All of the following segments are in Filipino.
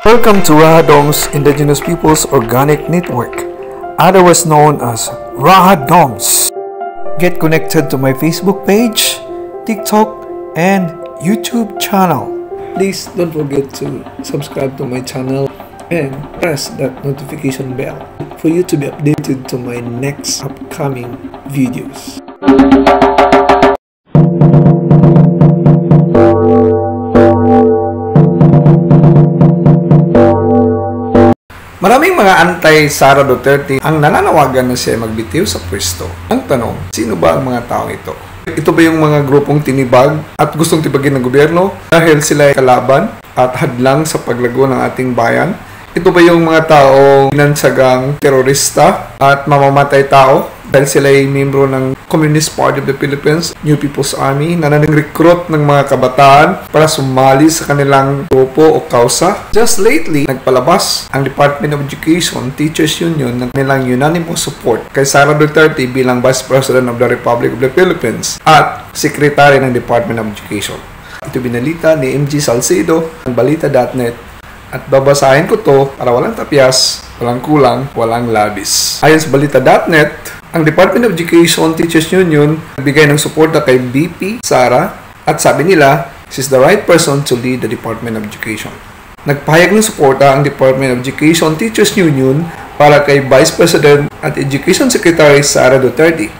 Welcome to Rahadom's Indigenous Peoples Organic Network, otherwise known as Rahadoms. Get connected to my Facebook page, TikTok, and YouTube channel. Please don't forget to subscribe to my channel and press that notification bell for you to be updated to my next upcoming videos. Maraming mga anti-Sara Duterte ang nananawagan na siya magbitiw sa pwesto. Ang tanong, sino ba ang mga taong ito? Ito ba yung mga grupong tinibag at gustong tibagin ng gobyerno dahil sila ay kalaban at hadlang sa paglago ng ating bayan? Ito ba yung mga taong nansagang terorista at mamamatay tao dahil sila ay membro ng Communist Party of the Philippines, New People's Army, na nang-recruit ng mga kabataan para sumali sa kanilang grupo o kausa? Just lately, nagpalabas ang Department of Education Teachers Union ng nilang unanimous support kay Sara Duterte bilang Vice President of the Republic of the Philippines at Secretary ng Department of Education. Ito binalita ni MG Salcedo ng balita.net. At babasahin ko to para walang tapyas, walang kulang, walang labis. Ayon sa balita.net, ang Department of Education Teachers Union nagbigay ng suporta kay VP Sara at sabi nila, she's the right person to lead the Department of Education. Nagpahayag ng suporta ang Department of Education Teachers Union para kay Vice President at Education Secretary Sara Duterte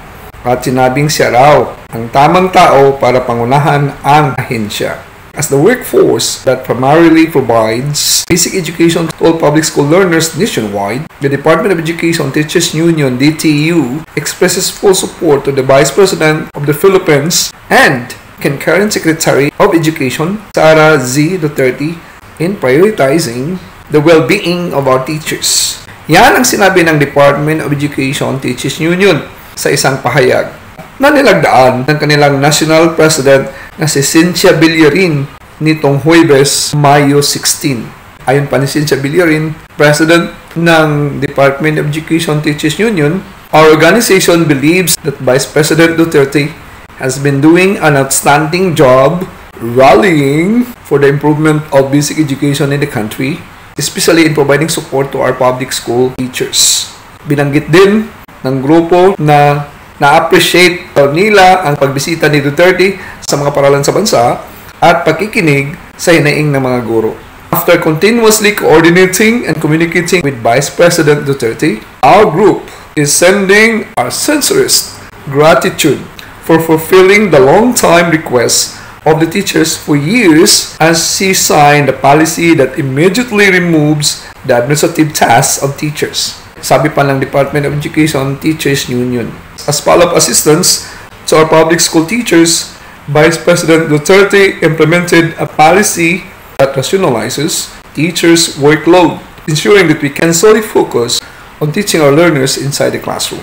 at sinabing siya raw ang tamang tao para pangunahan ang ahensya. As the workforce that primarily provides basic education to all public school learners nationwide, the Department of Education Teachers Union (DTU) expresses full support to the Vice President of the Philippines and concurrent Secretary of Education, Sara Z. Duterte, in prioritizing the well-being of our teachers. Yan ang sinabi ng Department of Education Teachers Union sa isang pahayag na nilagdaan ng kanilang National President na si Cynthia Villarin nitong Huwebes, Mayo 16. Ayon pa ni Cynthia Villarin, President ng Department of Education Teachers Union, our organization believes that Vice President Duterte has been doing an outstanding job rallying for the improvement of basic education in the country, especially in providing support to our public school teachers. Binanggit din ng grupo na na-appreciate nila ang pagbisita ni Duterte sa mga paralan sa bansa at pagkikinig sa hinaing ng mga guro. After continuously coordinating and communicating with Vice President Duterte, our group is sending our sincerest gratitude for fulfilling the long-time requests of the teachers for years as she signed a policy that immediately removes the administrative tasks of teachers. Sabi pa ng Department of Education Teachers Union. As follow-up assistance to our public school teachers, Vice President Duterte implemented a policy that rationalizes teachers' workload, ensuring that we can solely focus on teaching our learners inside the classroom.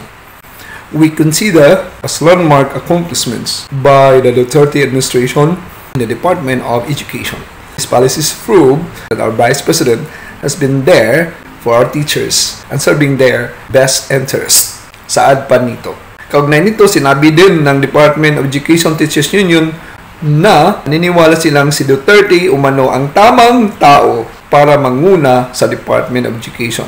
We consider as landmark accomplishments by the Duterte administration in the Department of Education. These policies prove that our Vice President has been there for our teachers and serving their best interest. Saad pa nito. Kaugnay nito, sinabi din ng Department of Education Teachers Union na naniniwala silang si Duterte umano ang tamang tao para manguna sa Department of Education.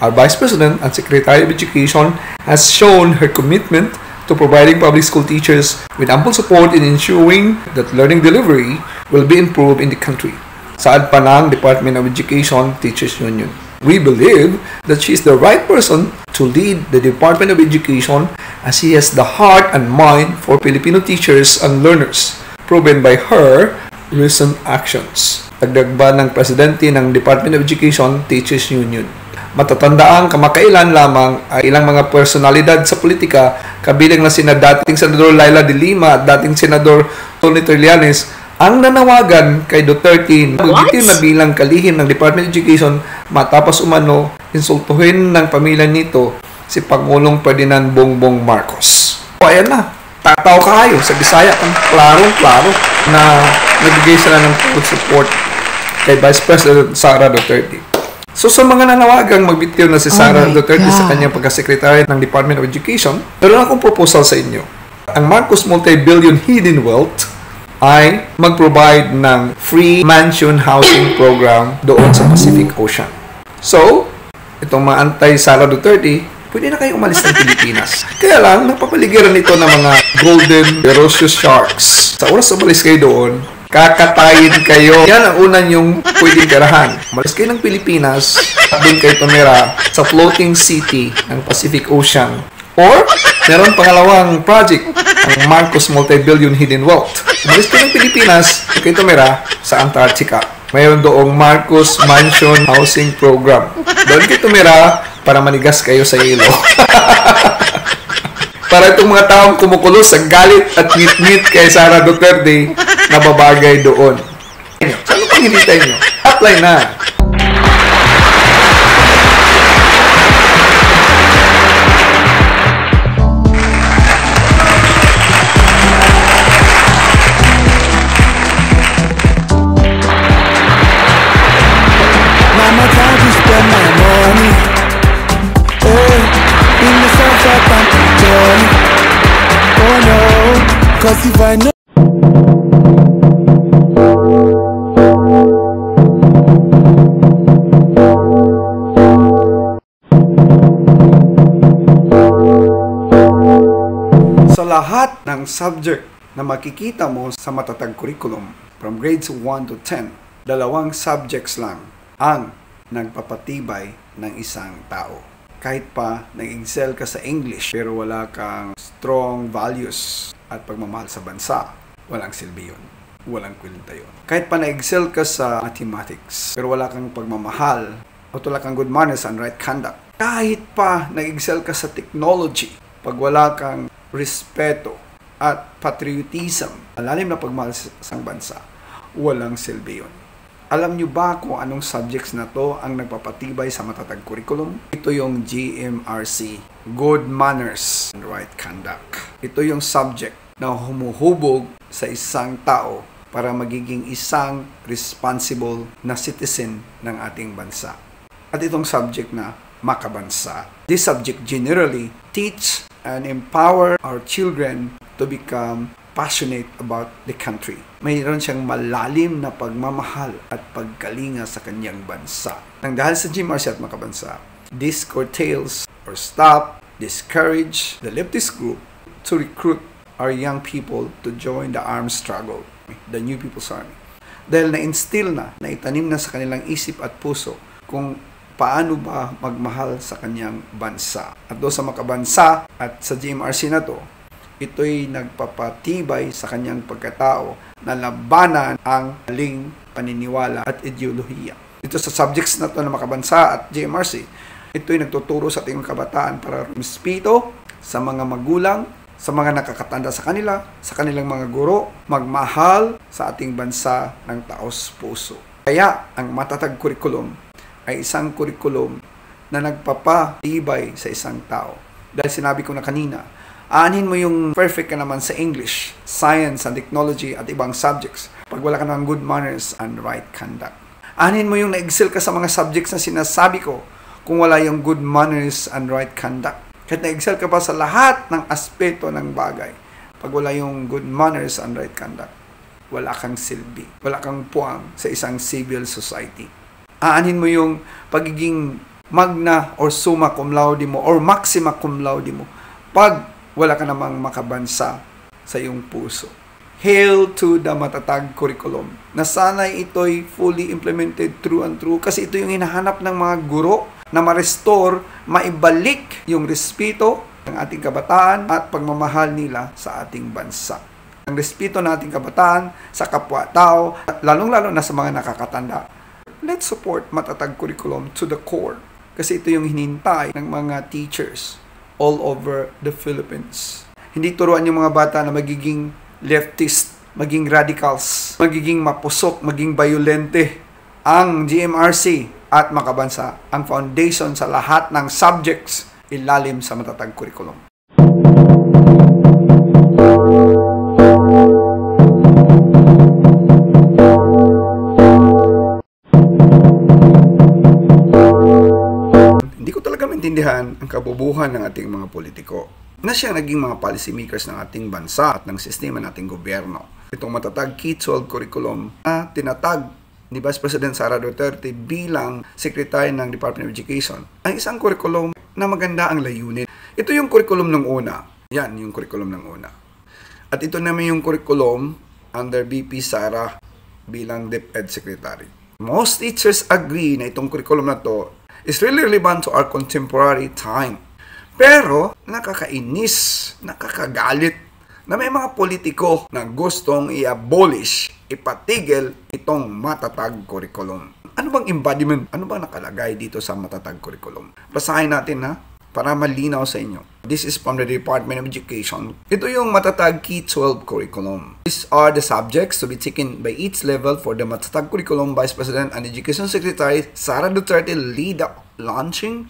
Our Vice President and Secretary of Education has shown her commitment to providing public school teachers with ample support in ensuring that learning delivery will be improved in the country. Saad pa ng Department of Education Teachers Union. We believe that she is the right person to lead the Department of Education as she has the heart and mind for Filipino teachers and learners, proven by her recent actions. Dagdag ba ng Presidente ng Department of Education Teachers Union. Matatandaang kamakailan lamang ay ilang mga personalidad sa politika, kabilang na sina dating Senador Laila de Lima at dating Senador Tony Trillanes, ang nanawagan kay Duterte na magbitiw na bilang kalihim ng Department of Education matapos umano insultuhin ng pamilya nito si Pangulong Ferdinand Bongbong Marcos. O ayan na, tataw kayo sa Bisaya ang klarong-klaro na nagbigay sila ng support kay Vice President Sara Duterte. So sa mga nanawagang magbitiw na si Sara Duterte sa kanyang pagkasekretary ng Department of Education, meron akong proposal sa inyo. Ang Marcos Multi-Billion Hidden Wealth ay mag-provide ng free mansion housing program doon sa Pacific Ocean. So, itong mga anti-Sara Duterte, pwede na kayo umalis ng Pilipinas. Kaya lang, napapaligiran ito ng mga golden ferocious sharks. Sa oras umalis kayo doon, kakatayin kayo. Yan ang una yung pwedeng tirahan. Umalis kayo ng Pilipinas at doon kayo tumira sa floating city ng Pacific Ocean. Or, meron pangalawang project, ang Marcos Multi-Billion Hidden Wealth. Umalis kayo ng Pilipinas, doon kayo tumira sa Antarctica. Mayroon doong Marcos Mansion Housing Program. Doon kayo tumira para manigas kayo sa ilo. Para itong mga taong kumukulo sa galit at ngit-ngit kay Sara Duterte na babagay doon. Saan pang hinintay nyo? Apply na! Mama tried to spend my money, in the sunset I'm enjoying. Oh no, cause if I know Sa lahat ng subject na makikita mo sa matatag curriculum from grades 1 to 10, dalawang subjects lang ang nagpapatibay ng isang tao. Kahit pa nag-excel ka sa English pero wala kang strong values at pagmamahal sa bansa, walang silbi yun. Walang kwenta yun. Kahit pa nag-excel ka sa mathematics pero wala kang pagmamahal o wala kang good manners and right conduct. Kahit pa nag-excel ka sa technology, pag wala kang respeto at patriotism, malalim na pagmahal sa isang bansa, walang silbi yun. Alam nyo ba kung anong subjects na to ang nagpapatibay sa matatag curriculum? Ito yung GMRC, Good Manners and Right Conduct. Ito yung subject na humuhubog sa isang tao para magiging isang responsible na citizen ng ating bansa. At itong subject na makabansa. This subject generally teach and empower our children to become passionate about the country. Mayroon siyang malalim na pagmamahal at pagkalinga sa kanyang bansa. Nang dahil sa GMRC at makabansa, this curtails or stop, discourage the leftist group to recruit our young people to join the armed struggle, the New People's Army. Dahil na-instill na, naitanim na sa kanilang isip at puso kung paano ba magmahal sa kanyang bansa. At doon sa makabansa at sa GMRC na to, ito'y nagpapatibay sa kanyang pagkatao na labanan ang maling paniniwala at ideolohiya. Dito sa subjects na to na makabansa at GMRC, ito'y nagtuturo sa ating kabataan para respeto sa mga magulang, sa mga nakakatanda sa kanila, sa kanilang mga guro, magmahal sa ating bansa ng taos puso. Kaya ang matatag curriculum ay isang curriculum na nagpapatibay sa isang tao. Dahil sinabi ko na kanina, aanhin mo yung perfect ka naman sa English, science and technology at ibang subjects pag wala ka ng good manners and right conduct. Aanhin mo yung na-excel ka sa mga subjects na sinasabi ko kung wala yung good manners and right conduct. Kahit na-excel ka pa sa lahat ng aspeto ng bagay, pag wala yung good manners and right conduct, wala kang silbi, wala kang puwang sa isang civil society. Aanhin mo yung pagiging magna or summa cum laude mo or maxima cum laude mo pag wala ka namang makabansa sa iyong puso. Hail to the matatag curriculum na sana'y ito'y fully implemented true and true kasi ito yung hinahanap ng mga guro na ma-restore, maibalik yung respeto ng ating kabataan at pagmamahal nila sa ating bansa. Ang respeto ng ating kabataan sa kapwa-tao at lalong-lalo na sa mga nakakatanda. Let's support matatag curriculum to the core kasi ito yung hinintay ng mga teachers all over the Philippines. Hindi turuan yung mga bata na magiging leftist, maging radicals, magiging mapusok, maging violente. Ang GMRC at makabansa, ang foundation sa lahat ng subjects ilalim sa matatag curriculum. Maintindihan ang kabubuhan ng ating mga politiko na siya naging mga policy makers ng ating bansa at ng sistema ng ating gobyerno. itong matatag K-12 curriculum na tinatag ni Vice President Sara Duterte bilang Secretary ng Department of Education ay isang curriculum na maganda ang layunin. Ito yung curriculum ng una. Yan, yung curriculum ng una. At ito naman yung curriculum under VP Sara bilang DepEd Secretary. Most teachers agree na itong curriculum na to is really relevant to our contemporary time. Pero nakakainis, nakakagalit na may mga politiko na gustong i-abolish, ipatigil itong matatag curriculum. Ano bang embodiment? Ano bang nakalagay dito sa matatag curriculum? Basahin natin ha, para malinaw sa inyo. This is from the Department of Education. Ito yung matatag K-12 curriculum. These are the subjects to be taken by each level for the matatag curriculum. Vice President and Education Secretary Sara Duterte lead the launching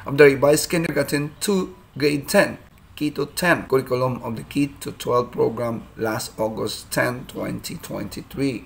of the revised kindergarten to grade 10. K-10 curriculum of the K-12 program last August 10, 2023.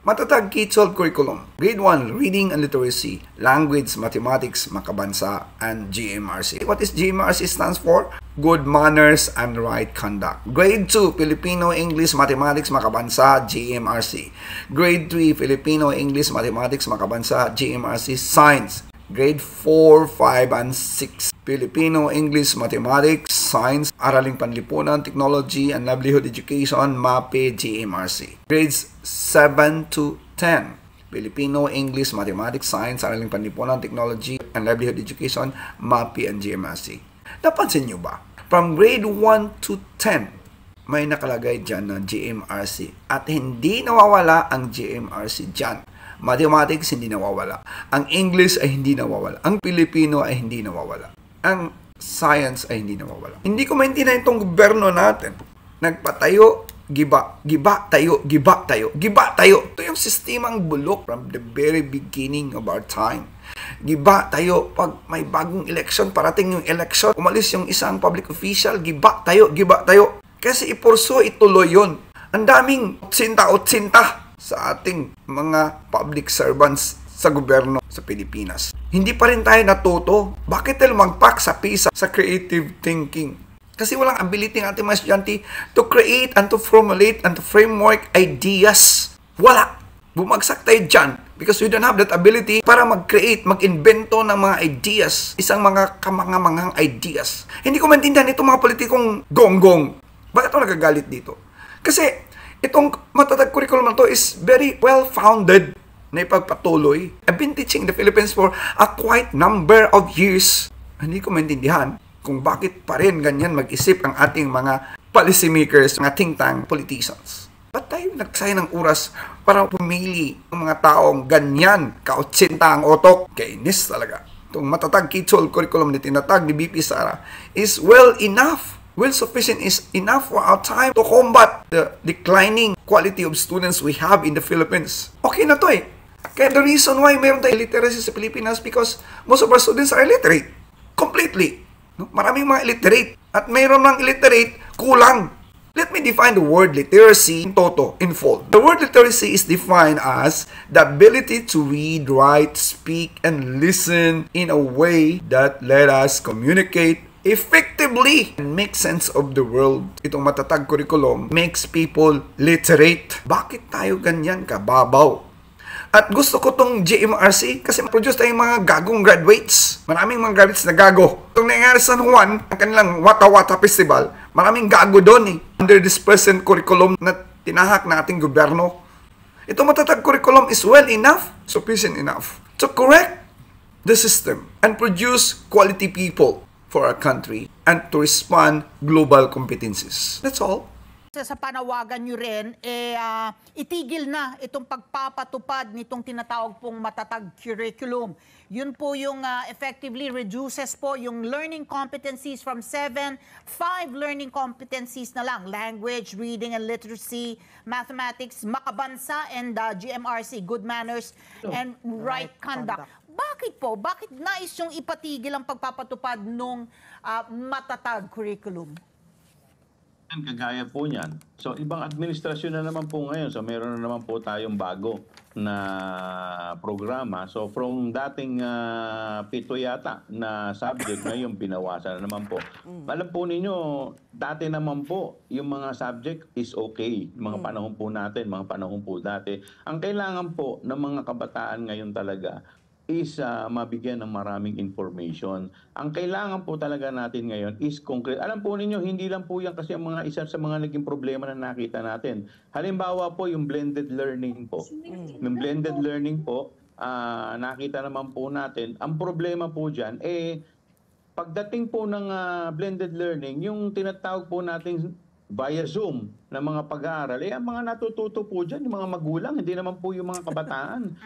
Matatag K-12 curriculum. Grade 1, Reading and Literacy, Language, Mathematics, Makabansa, and GMRC. What is GMRC stands for? Good Manners and Right Conduct. Grade 2, Filipino, English, Mathematics, Makabansa, GMRC. Grade 3, Filipino, English, Mathematics, Makabansa, GMRC, Science. Grade 4, 5, and 6. Filipino, English, Mathematics, Science, Araling Panlipunan, Technology, and Livelihood Education, MAPE, GMRC. Grades 7 to 10. Filipino, English, Mathematics, Science, Araling Panlipunan, Technology, and Livelihood Education, MAPE, and GMRC. Napansin nyo ba? From grade 1 to 10, may nakalagay dyan na GMRC. At hindi nawawala ang GMRC dyan. Mathematics, hindi nawawala. Ang English ay hindi nawawala. Ang Filipino ay hindi nawawala. Ang Science ay hindi nawawala. Hindi ko maintindihan itong gobyerno natin. Nagpatayo, giba, giba tayo, giba tayo, giba tayo. Ito yung sistemang bulok from the very beginning of our time. Giba tayo pag may bagong election, parating yung election, umalis yung isang public official, giba tayo, giba tayo. Kasi ipurso, ituloy yun. Ang daming otsinta sa ating mga public servants sa gobyerno sa Pilipinas. Hindi pa rin tayo natuto. Bakit tayo lumagpak sa PISA sa creative thinking? Kasi walang ability ng ating mga estudyante to create and to formulate and to framework ideas. Wala. Bumagsak tayo dyan because we don't have that ability para mag-create, mag-invento ng mga ideas. Isang mga kamangamangang ideas. Hindi ko maintindihan itong mga politikong gonggong. Bakit ako nagagalit dito? Kasi itong matatag curriculum na to is very well-founded na ipagpatuloy. I've been teaching the Philippines for a quite number of years. Hindi ko maintindihan kung bakit pa rin ganyan mag-isip ang ating mga policymakers, mga think tank politicians. Ba't tayo nagsayang ng oras para pumili ng mga taong ganyan, kautsinta ang otok? Kainis talaga. Itong matatag K-12 curriculum na tinatag ni VP Sara is well enough. Well sufficient is enough for our time to combat the declining quality of students we have in the Philippines. Okay na to eh. Kaya the reason why meron tayong illiteracy sa Pilipinas because most of our students are illiterate. Completely. No? Maraming mga illiterate. At mayroon ng illiterate, kulang. Let me define the word literacy in toto, in full. The word literacy is defined as the ability to read, write, speak, and listen in a way that let us communicate effectively and make sense of the world. Itong matatag curriculum makes people literate. Bakit tayo ganyan kababaw? At gusto ko tong GMRC kasi produce tayong mga gagong graduates. Maraming mga graduates na gago. Itong nangyari sa San Juan, ang kanilang Wata Wata Festival, maraming gago doon eh. Under this present curriculum na tinahak na ating gobyerno. Itong matatag curriculum is well enough, sufficient enough to correct the system and produce quality people for our country and to respond global competencies. That's all. Sa panawagan nyo rin, itigil na itong pagpapatupad nitong tinatawag pong matatag curriculum. Yun po yung effectively reduces po yung learning competencies from 7, 5 learning competencies na lang. Language, reading and literacy, mathematics, makabansa, and GMRC, good manners and right conduct. Bakit po? Bakit nais yung ipatigil ang pagpapatupad nung matatag curriculum? ngayon, kagaya po niyan. So, ibang administrasyon na naman po ngayon. So, meron na naman po tayong bago na programa. So, from dating 7 yata na subject, ngayon binawasan na naman po. Alam po ninyo, dati naman po, yung mga subject is okay. Mga panahon po natin, mga panahon po dati. Ang kailangan po ng mga kabataan ngayon talaga is mabigyan ng maraming information. Ang kailangan po talaga natin ngayon is concrete. Alam po ninyo, hindi lang po yan kasi ang mga isa sa mga naging problema na nakita natin. Halimbawa po yung blended learning po. Yung blended learning po, nakita naman po natin, ang problema po dyan, pagdating po ng blended learning, yung tinatawag po natin via Zoom na mga pag-aaral, ang mga natututo po dyan, yung mga magulang, hindi naman po yung mga kabataan.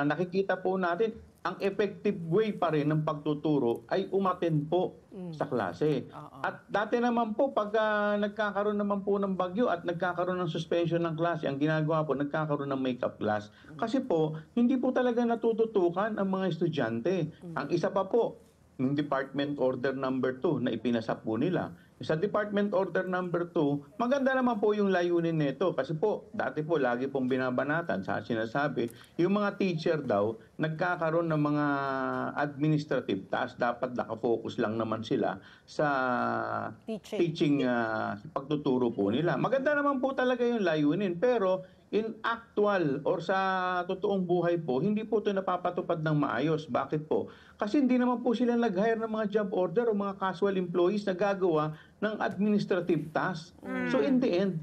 Nakikita po natin, ang effective way pa rin ng pagtuturo ay umattend po sa klase. At dati naman po, pag nagkakaroon naman po ng bagyo at nagkakaroon ng suspension ng klase, ang ginagawa po, nagkakaroon ng makeup class. Kasi po, hindi po talaga natututukan ang mga estudyante. Ang isa pa po, yung Department Order Number 2 na ipinasa po nila. Sa Department Order Number 2, maganda naman po yung layunin nito. Kasi po, dati po, lagi pong binabanatan sa sinasabi, yung mga teacher daw, nagkakaroon ng mga administrative tasks. Dapat nakafocus lang naman sila sa teaching pagtuturo po nila. Maganda naman po talaga yung layunin. Pero, in actual or sa totoong buhay po, hindi po ito napapatupad ng maayos. Bakit po? Kasi hindi naman po sila nag-hire ng mga job order o mga casual employees na gagawa ng administrative tasks. So in the end,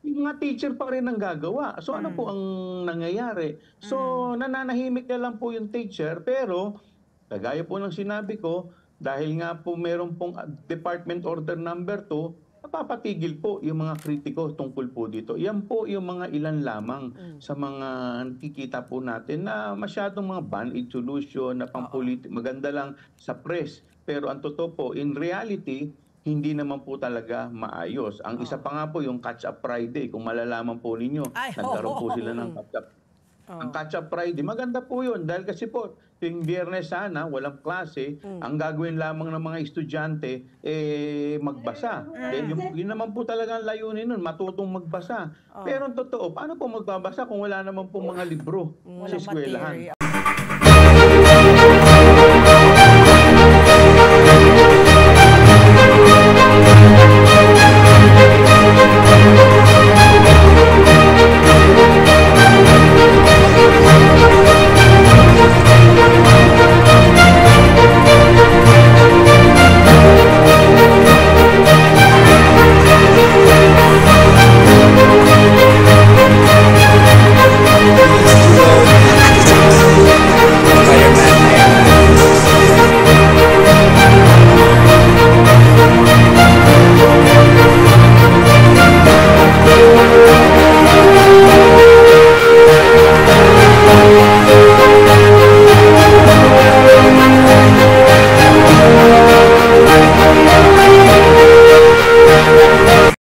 yung mga teacher pa rin ang gagawa. So ano po ang nangyayari? So nananahimik na lang po yung teacher, pero kagaya po ng sinabi ko, dahil nga po meron pong Department Order Number 2, napapatigil po yung mga kritiko tungkol po dito. Yan po yung mga ilan lamang sa mga nakikita po natin na masyadong mga band-aid solution na pampolitik. Maganda lang sa press. Pero ang totoo po, in reality, hindi naman po talaga maayos. Ang isa pa nga po yung Catch-up Friday. Kung malalaman po ninyo, nagkaroon po sila ng Catch-up. Ang Catch-up Friday, maganda po yun. Dahil kasi po, yung Biyernes sana, walang klase, ang gagawin lamang ng mga estudyante, magbasa. Then yun naman po talaga ang layunin nun, matutong magbasa. Pero ang totoo, paano po magbabasa kung wala naman po mga libro sa eskwelahan?